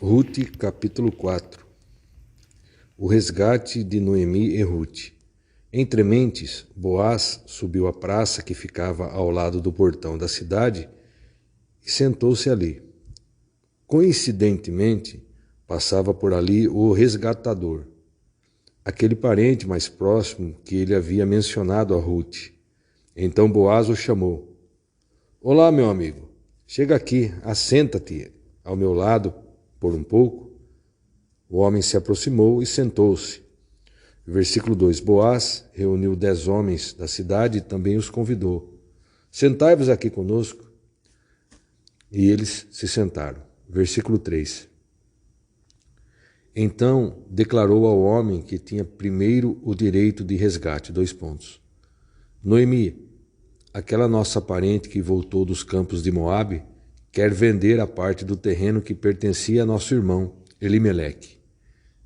Rute, capítulo 4. O resgate de Noemi e Rute. Entre mentes, Boaz subiu à praça que ficava ao lado do portão da cidade e sentou-se ali. Coincidentemente, passava por ali o resgatador, aquele parente mais próximo que ele havia mencionado a Rute. Então Boaz o chamou. Olá, meu amigo, chega aqui, assenta-te ao meu lado por um pouco. O homem se aproximou e sentou-se. Versículo 2. Boaz reuniu 10 homens da cidade e também os convidou. Sentai-vos aqui conosco. E eles se sentaram. Versículo 3. Então declarou ao homem que tinha primeiro o direito de resgate. Noemi, aquela nossa parente que voltou dos campos de Moabe, quer vender a parte do terreno que pertencia a nosso irmão, Elimeleque.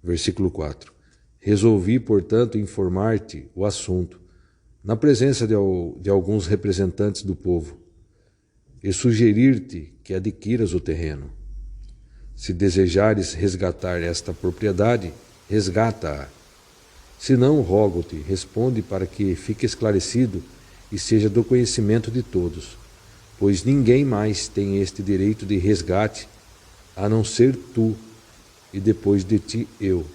Versículo 4. Resolvi, portanto, informar-te o assunto, na presença de alguns representantes do povo, e sugerir-te que adquiras o terreno. Se desejares resgatar esta propriedade, resgata-a. Se não, rogo-te, responde para que fique esclarecido e seja do conhecimento de todos, pois ninguém mais tem este direito de resgate, a não ser tu, e depois de ti eu.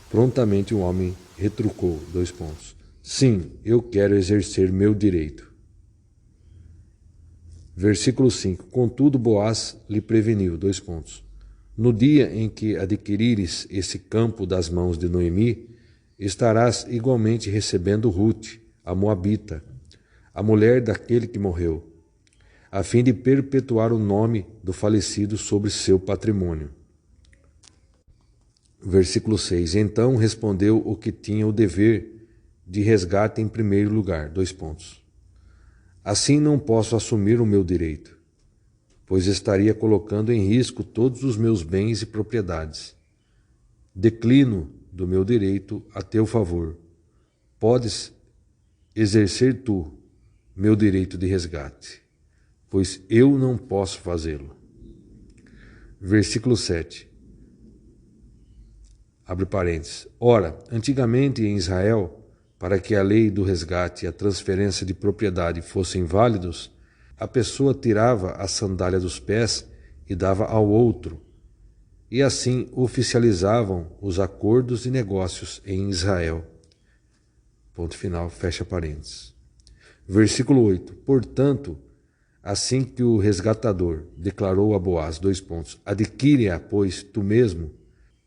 Prontamente o homem retrucou, Sim, eu quero exercer meu direito. Versículo 5. Contudo, Boaz lhe preveniu, No dia em que adquirires esse campo das mãos de Noemi, estarás igualmente recebendo Rute, a Moabita, a mulher daquele que morreu, a fim de perpetuar o nome do falecido sobre seu patrimônio. Versículo 6. Então respondeu o que tinha o dever de resgate em primeiro lugar, Assim não posso assumir o meu direito, pois estaria colocando em risco todos os meus bens e propriedades. Declino do meu direito a teu favor. Podes exercer tu meu direito de resgate, pois eu não posso fazê-lo. Versículo 7. Abre parênteses. Ora, antigamente em Israel, para que a lei do resgate e a transferência de propriedade fossem válidos, a pessoa tirava a sandália dos pés e dava ao outro, e assim oficializavam os acordos e negócios em Israel. Ponto final, fecha parênteses. Versículo 8. Portanto, assim que o resgatador declarou a Boaz, adquire-a, pois, tu mesmo,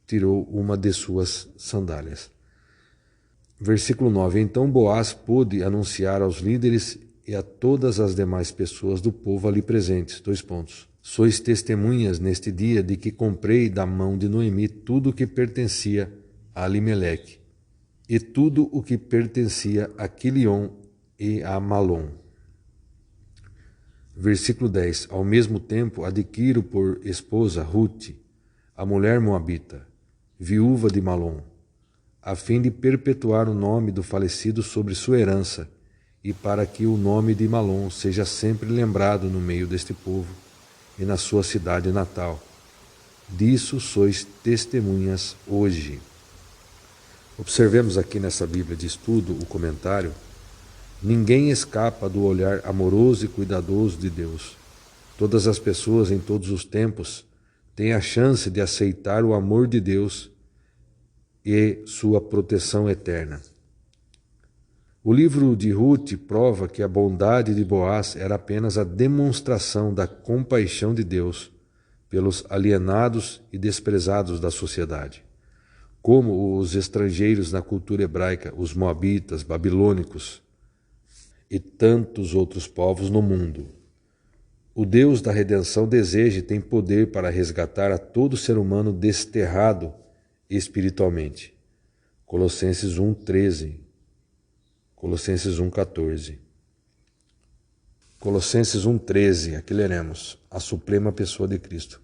tirou uma de suas sandálias. Versículo 9. Então Boaz pôde anunciar aos líderes e a todas as demais pessoas do povo ali presentes, Sois testemunhas neste dia de que comprei da mão de Noemi tudo o que pertencia a Elimeleque e tudo o que pertencia a Quilion e a Malom. Versículo 10. Ao mesmo tempo adquiro por esposa Rute, a mulher moabita, viúva de Malom, a fim de perpetuar o nome do falecido sobre sua herança, e para que o nome de Malom seja sempre lembrado no meio deste povo e na sua cidade natal. Disso sois testemunhas hoje. Observemos aqui nessa Bíblia de estudo o comentário. Ninguém escapa do olhar amoroso e cuidadoso de Deus. Todas as pessoas em todos os tempos têm a chance de aceitar o amor de Deus e sua proteção eterna. O livro de Rute prova que a bondade de Boaz era apenas a demonstração da compaixão de Deus pelos alienados e desprezados da sociedade, como os estrangeiros na cultura hebraica, os moabitas, babilônicos e tantos outros povos no mundo. O Deus da redenção deseja e tem poder para resgatar a todo ser humano desterrado espiritualmente. Colossenses 1:13, Colossenses 1:14. Colossenses 1:13, aqui leremos, a suprema pessoa de Cristo.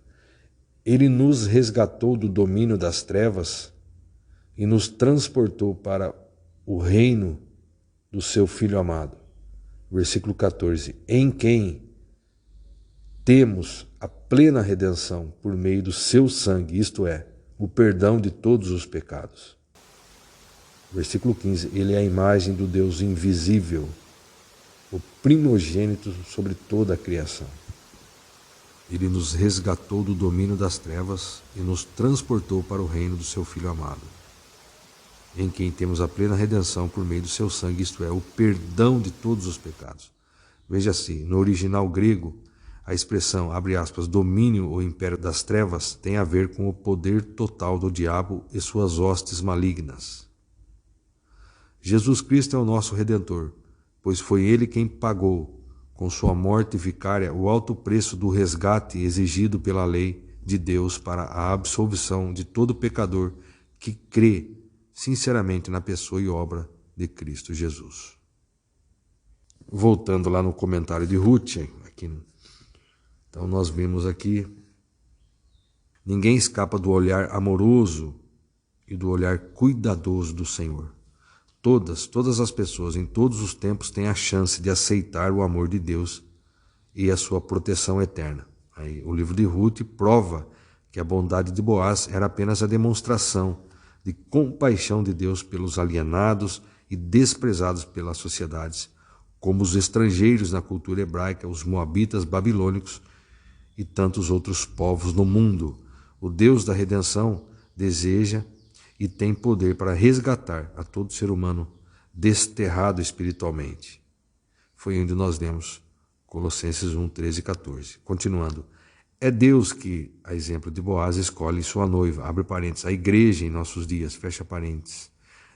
Ele nos resgatou do domínio das trevas e nos transportou para o reino do seu Filho amado. Versículo 14. Em quem temos a plena redenção por meio do seu sangue, isto é, o perdão de todos os pecados. Versículo 15, ele é a imagem do Deus invisível, o primogênito sobre toda a criação. Ele nos resgatou do domínio das trevas e nos transportou para o reino do seu Filho amado, em quem temos a plena redenção por meio do seu sangue, isto é, o perdão de todos os pecados. Veja-se, no original grego, a expressão, abre aspas, domínio ou império das trevas tem a ver com o poder total do diabo e suas hostes malignas. Jesus Cristo é o nosso Redentor, pois foi Ele quem pagou, com sua morte vicária, o alto preço do resgate exigido pela lei de Deus para a absolvição de todo pecador que crê sinceramente na pessoa e obra de Cristo Jesus. Voltando lá no comentário de Ruth, então nós vimos aqui, ninguém escapa do olhar amoroso e do olhar cuidadoso do Senhor. Todas as pessoas em todos os tempos têm a chance de aceitar o amor de Deus e a sua proteção eterna. Aí, o livro de Ruth prova que a bondade de Boaz era apenas a demonstração de compaixão de Deus pelos alienados e desprezados pelas sociedades, como os estrangeiros na cultura hebraica, os moabitas babilônicos e tantos outros povos no mundo. O Deus da redenção deseja e tem poder para resgatar a todo ser humano desterrado espiritualmente. Foi onde nós lemos Colossenses 1, 13 e 14. Continuando, é Deus que, a exemplo de Boaz, escolhe sua noiva, abre parênteses, a igreja em nossos dias, fecha parênteses,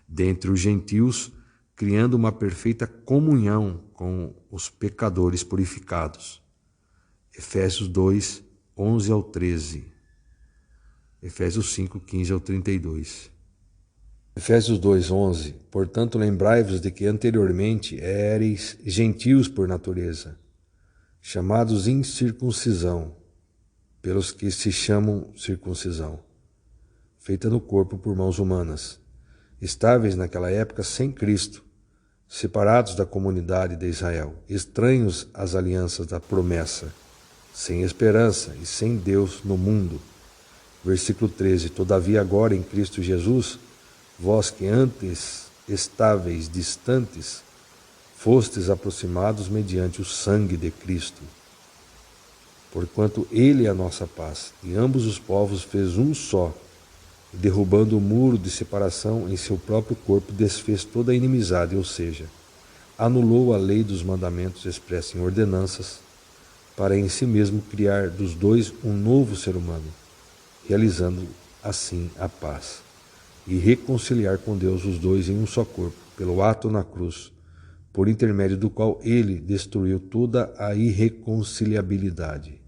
dentre os gentios, criando uma perfeita comunhão com os pecadores purificados. Efésios 2, 11 ao 13. Efésios 5, 15 ao 32. Efésios 2, 11. Portanto, lembrai-vos de que anteriormente éreis gentios por natureza, chamados incircuncisão, pelos que se chamam circuncisão, feita no corpo por mãos humanas, estáveis naquela época sem Cristo, separados da comunidade de Israel, estranhos às alianças da promessa, sem esperança e sem Deus no mundo. Versículo 13, todavia agora em Cristo Jesus, vós que antes estáveis distantes, fostes aproximados mediante o sangue de Cristo. Porquanto Ele é a nossa paz, e ambos os povos fez um só, e derrubando o muro de separação em seu próprio corpo, desfez toda a inimizade, ou seja, anulou a lei dos mandamentos expressa em ordenanças, para em si mesmo criar dos dois um novo ser humano, realizando assim a paz, e reconciliar com Deus os dois em um só corpo, pelo ato na cruz, por intermédio do qual ele destruiu toda a irreconciliabilidade.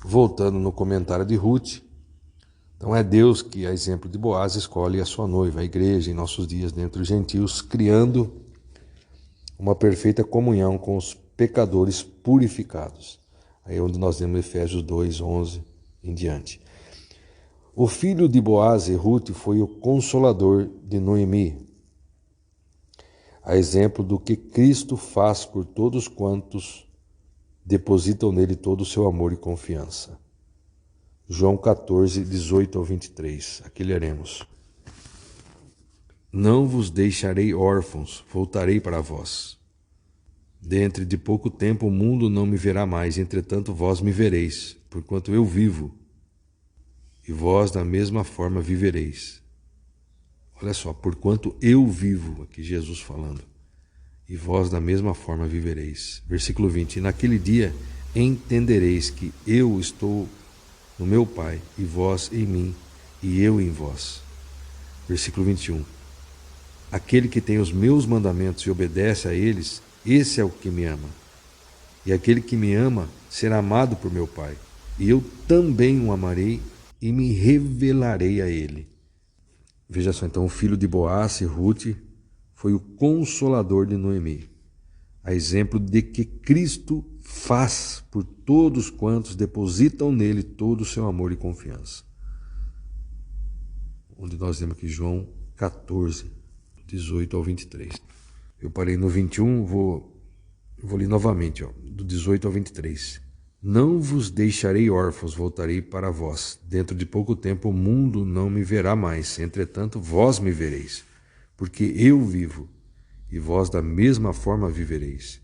Voltando no comentário de Ruth, então é Deus que, a exemplo de Boaz, escolhe a sua noiva, a igreja, em nossos dias, dentre os gentios, criando uma perfeita comunhão com os pecadores purificados. Aí é onde nós temos Efésios 2, 11 em diante. O filho de Boaz e Ruth foi o consolador de Noemi, a exemplo do que Cristo faz por todos quantos depositam nele todo o seu amor e confiança. João 14, 18 ao 23. Aqui leremos. Não vos deixarei órfãos, voltarei para vós. Dentro de pouco tempo o mundo não me verá mais, entretanto vós me vereis, porquanto eu vivo, e vós da mesma forma vivereis. Olha só, porquanto eu vivo, aqui Jesus falando, e vós da mesma forma vivereis. Versículo 20, e naquele dia entendereis que eu estou no meu Pai, e vós em mim, e eu em vós. Versículo 21, aquele que tem os meus mandamentos e obedece a eles, esse é o que me ama. E aquele que me ama será amado por meu Pai, e eu também o amarei e me revelarei a ele. Veja só, então, o filho de Boaz e Ruth foi o consolador de Noemi, a exemplo de que Cristo faz por todos quantos depositam nele todo o seu amor e confiança. Onde nós vemos aqui João 14, 18 ao 23. Eu parei no 21, vou ler novamente, do 18 ao 23. Não vos deixarei órfãos, voltarei para vós. Dentro de pouco tempo o mundo não me verá mais, entretanto vós me vereis, porque eu vivo, e vós da mesma forma vivereis.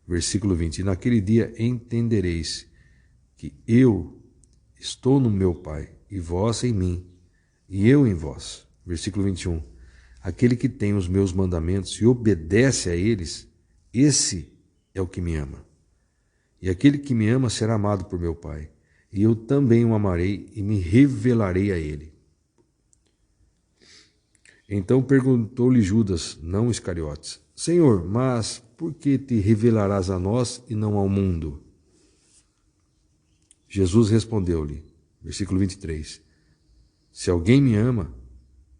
Versículo 20. E naquele dia entendereis que eu estou no meu Pai, e vós em mim, e eu em vós. Versículo 21. Aquele que tem os meus mandamentos e obedece a eles, esse é o que me ama. E aquele que me ama será amado por meu Pai, e eu também o amarei e me revelarei a ele. Então perguntou-lhe Judas, não Iscariotes: Senhor, mas por que te revelarás a nós e não ao mundo? Jesus respondeu-lhe, versículo 23, se alguém me ama,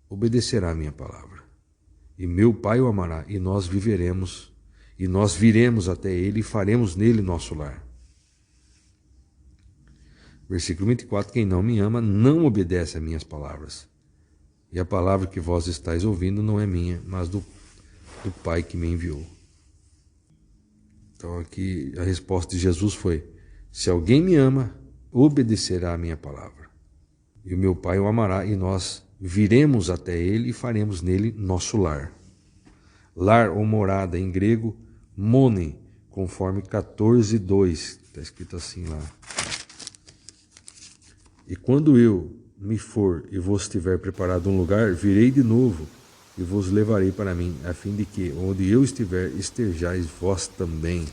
obedecerá a minha palavra. E meu Pai o amará, e nós viveremos, e nós viremos até ele e faremos nele nosso lar. Versículo 24, quem não me ama não obedece a minhas palavras. E a palavra que vós estáis ouvindo não é minha, mas do Pai que me enviou. Então aqui a resposta de Jesus foi, se alguém me ama, obedecerá a minha palavra. E o meu Pai o amará, e nós viremos até ele e faremos nele nosso lar. Lar ou morada em grego, mone, conforme 14:2, está escrito assim lá. E quando eu me for e vos tiver preparado um lugar, virei de novo e vos levarei para mim, a fim de que, onde eu estiver, estejais vós também.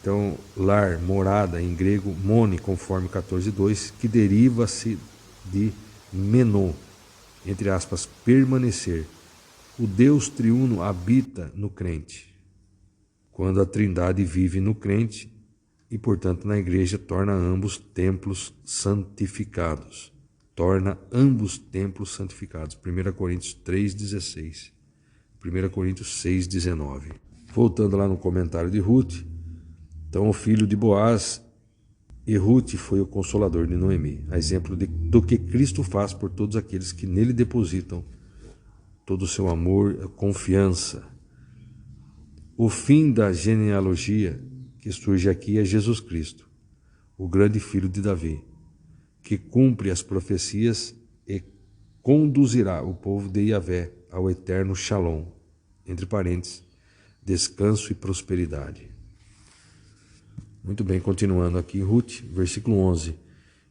Então, lar, morada, em grego, mone, conforme 14:2, que deriva-se de menô, entre aspas, permanecer. O Deus triuno habita no crente. Quando a Trindade vive no crente, e, portanto, na igreja, torna ambos templos santificados. Torna ambos templos santificados. 1 Coríntios 3,16. 1 Coríntios 6,19. Voltando lá no comentário de Ruth, então o filho de Boaz e Ruth foi o consolador de Noemi, a exemplo do que Cristo faz por todos aqueles que nele depositam todo o seu amor, confiança. O fim da genealogia que surge aqui é Jesus Cristo, o grande filho de Davi, que cumpre as profecias e conduzirá o povo de Yahvé ao eterno Shalom, entre parênteses, descanso e prosperidade. Muito bem, continuando aqui, Ruth, versículo 11.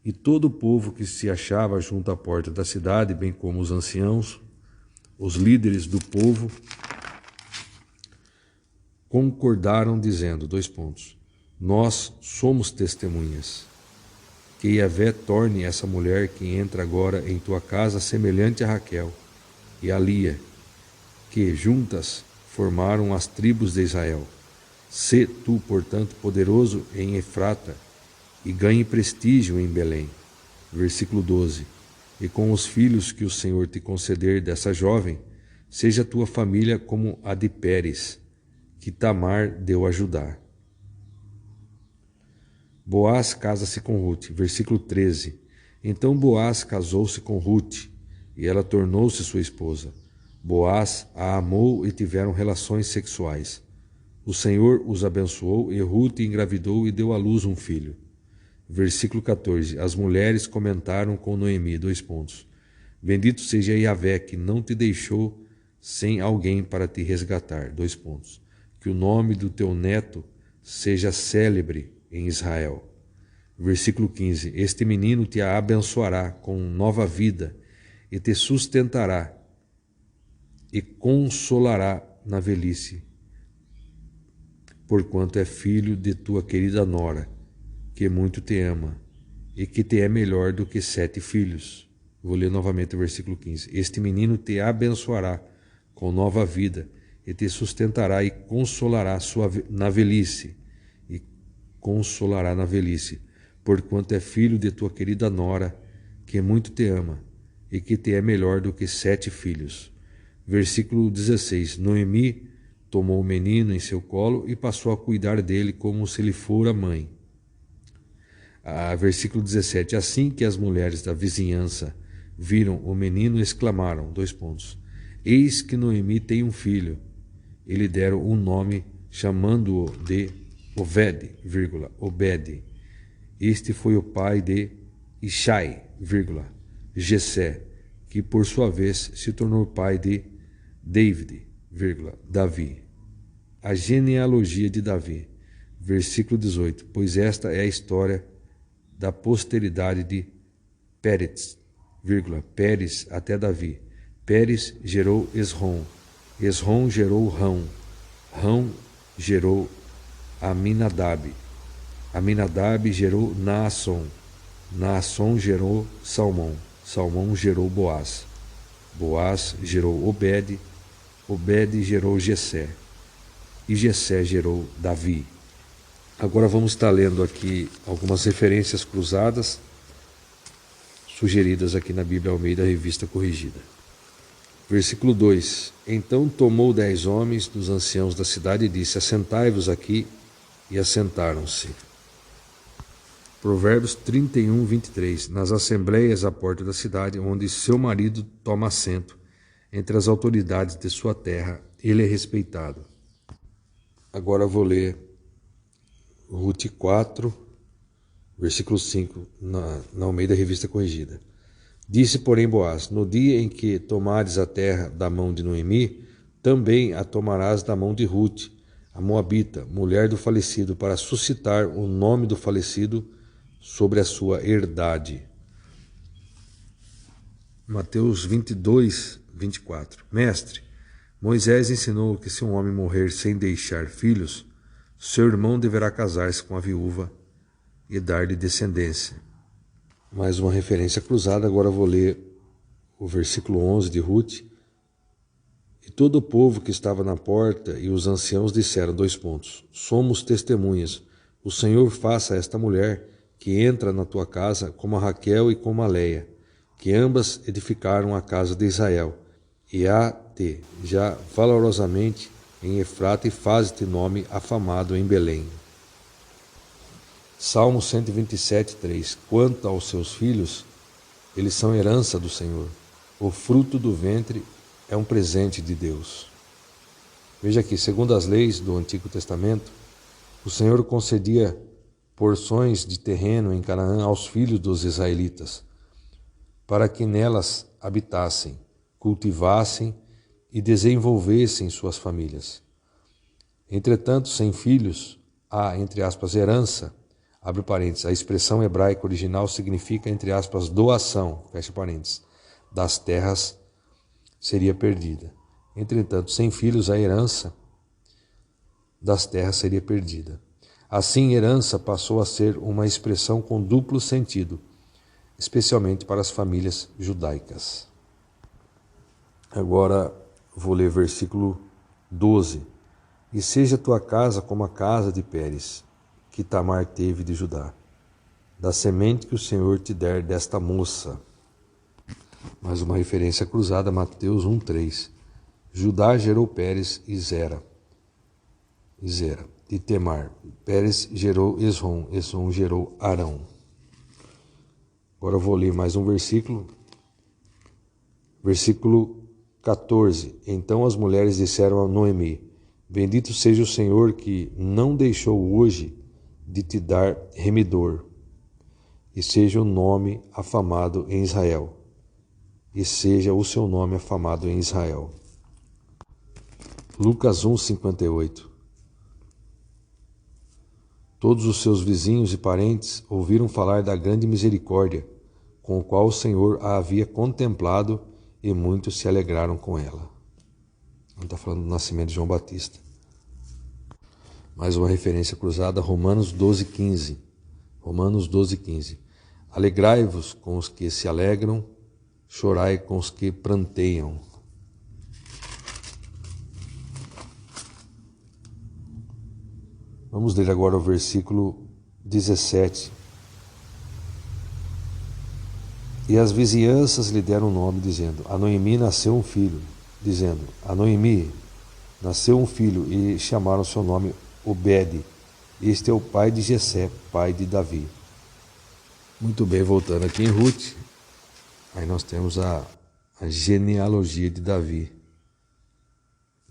E todo o povo que se achava junto à porta da cidade, bem como os anciãos, os líderes do povo, concordaram dizendo, nós somos testemunhas, que Yahvé torne essa mulher que entra agora em tua casa semelhante a Raquel e a Lia, que juntas formaram as tribos de Israel. Sê tu, portanto, poderoso em Efrata e ganhe prestígio em Belém. Versículo 12. E com os filhos que o Senhor te conceder dessa jovem, seja a tua família como a de Pérez, que Tamar deu a Judá. Boaz casa-se com Ruth. Versículo 13. Então Boaz casou-se com Ruth, e ela tornou-se sua esposa. Boaz a amou e tiveram relações sexuais. O Senhor os abençoou, e Ruth engravidou e deu à luz um filho. Versículo 14. As mulheres comentaram com Noemi, Bendito seja Yahvé, que não te deixou sem alguém para te resgatar. Que o nome do teu neto seja célebre em Israel. Versículo 15. Este menino te abençoará com nova vida e te sustentará e consolará na velhice, porquanto é filho de tua querida nora, que muito te ama e que te é melhor do que 7 filhos. Vou ler novamente o versículo 15. Este menino te abençoará com nova vida e te sustentará e consolará na velhice, porquanto é filho de tua querida nora, que muito te ama e que te é melhor do que 7 filhos. Versículo 16. Noemi tomou o menino em seu colo e passou a cuidar dele como se lhe fora mãe. Versículo 17. Assim que as mulheres da vizinhança viram o menino, exclamaram, Eis que Noemi tem um filho. E lhe deram um nome, chamando-o de Oved, Obed. Este foi o pai de Ishai, Jessé, que por sua vez se tornou pai de David, Davi. A genealogia de Davi, versículo 18, pois esta é a história da posteridade de Pérez, Pérez até Davi. Pérez gerou Esrom, Esrom gerou Rão, Rão gerou Aminadab, Aminadab gerou Naasson, Naasson gerou Salmão, Salmão gerou Boaz, Boaz gerou Obed, Obed gerou Jessé, e Jessé gerou Davi. Agora vamos estar lendo aqui algumas referências cruzadas sugeridas aqui na Bíblia Almeida, Revista Corrigida. Versículo 2: Então tomou 10 homens dos anciãos da cidade e disse: Assentai-vos aqui, e assentaram-se. Provérbios 31, 23. Nas assembleias à porta da cidade, onde seu marido toma assento, entre as autoridades de sua terra, ele é respeitado. Agora vou ler Rute 4, versículo 5, na Almeida Revista Corrigida. Disse, porém, Boaz: No dia em que tomares a terra da mão de Noemi, também a tomarás da mão de Rute, a moabita, mulher do falecido, para suscitar o nome do falecido sobre a sua herdade. Mateus 22, 24. Mestre, Moisés ensinou que se um homem morrer sem deixar filhos, seu irmão deverá casar-se com a viúva e dar-lhe descendência. Mais uma referência cruzada, agora vou ler o versículo 11 de Rute. E todo o povo que estava na porta e os anciãos disseram, somos testemunhas, o Senhor faça a esta mulher que entra na tua casa como a Raquel e como a Leia, que ambas edificaram a casa de Israel, e há-te já valorosamente em Efrata e faz-te nome afamado em Belém. Salmo 127, 3. Quanto aos seus filhos, eles são herança do Senhor. O fruto do ventre é um presente de Deus. Veja aqui, segundo as leis do Antigo Testamento, o Senhor concedia porções de terreno em Canaã aos filhos dos israelitas, para que nelas habitassem, cultivassem e desenvolvessem suas famílias. Entretanto, sem filhos, há, entre aspas, herança, abre parênteses, a expressão hebraica original significa, entre aspas, doação, fecha parênteses, das terras seria perdida. Entretanto, sem filhos, a herança das terras seria perdida. Assim, herança passou a ser uma expressão com duplo sentido, especialmente para as famílias judaicas. Agora vou ler versículo 12. E seja tua casa como a casa de Pérez, que Tamar teve de Judá, da semente que o Senhor te der desta moça. Mais uma referência cruzada, Mateus 1:3. Judá gerou Pérez e Zera, de Temar. Pérez gerou Esrom, Esrom gerou Arão. Agora eu vou ler mais um versículo. Versículo 14. Então as mulheres disseram a Noemi: Bendito seja o Senhor que não deixou hoje de te dar remidor, e seja o nome afamado em Israel, e seja o seu nome afamado em Israel. Lucas 1:58. Todos os seus vizinhos e parentes ouviram falar da grande misericórdia com o qual o Senhor a havia contemplado, e muitos se alegraram com ela. Ele está falando do nascimento de João Batista. Mais uma referência cruzada, Romanos 12:15. Romanos 12:15. Alegrai-vos com os que se alegram, chorai com os que pranteiam. Vamos ler agora o versículo 17. E as vizinhanças lhe deram nome, dizendo, a Noemi nasceu um filho, e chamaram seu nome Obed. Este é o pai de Jessé, pai de Davi. Muito bem, voltando aqui em Rute, aí nós temos a genealogia de Davi.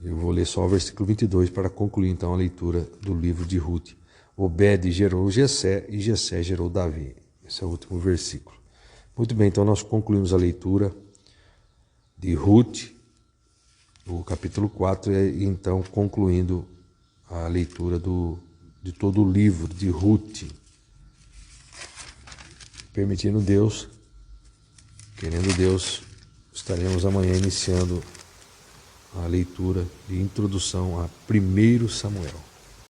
Eu vou ler só o versículo 22 para concluir então a leitura do livro de Rute. Obed gerou Jessé e Jessé gerou Davi. Esse é o último versículo. Muito bem, então nós concluímos a leitura de Ruth, o capítulo 4, e então concluindo a leitura de todo o livro de Ruth. Permitindo Deus, querendo Deus, estaremos amanhã iniciando a leitura de introdução a 1 Samuel.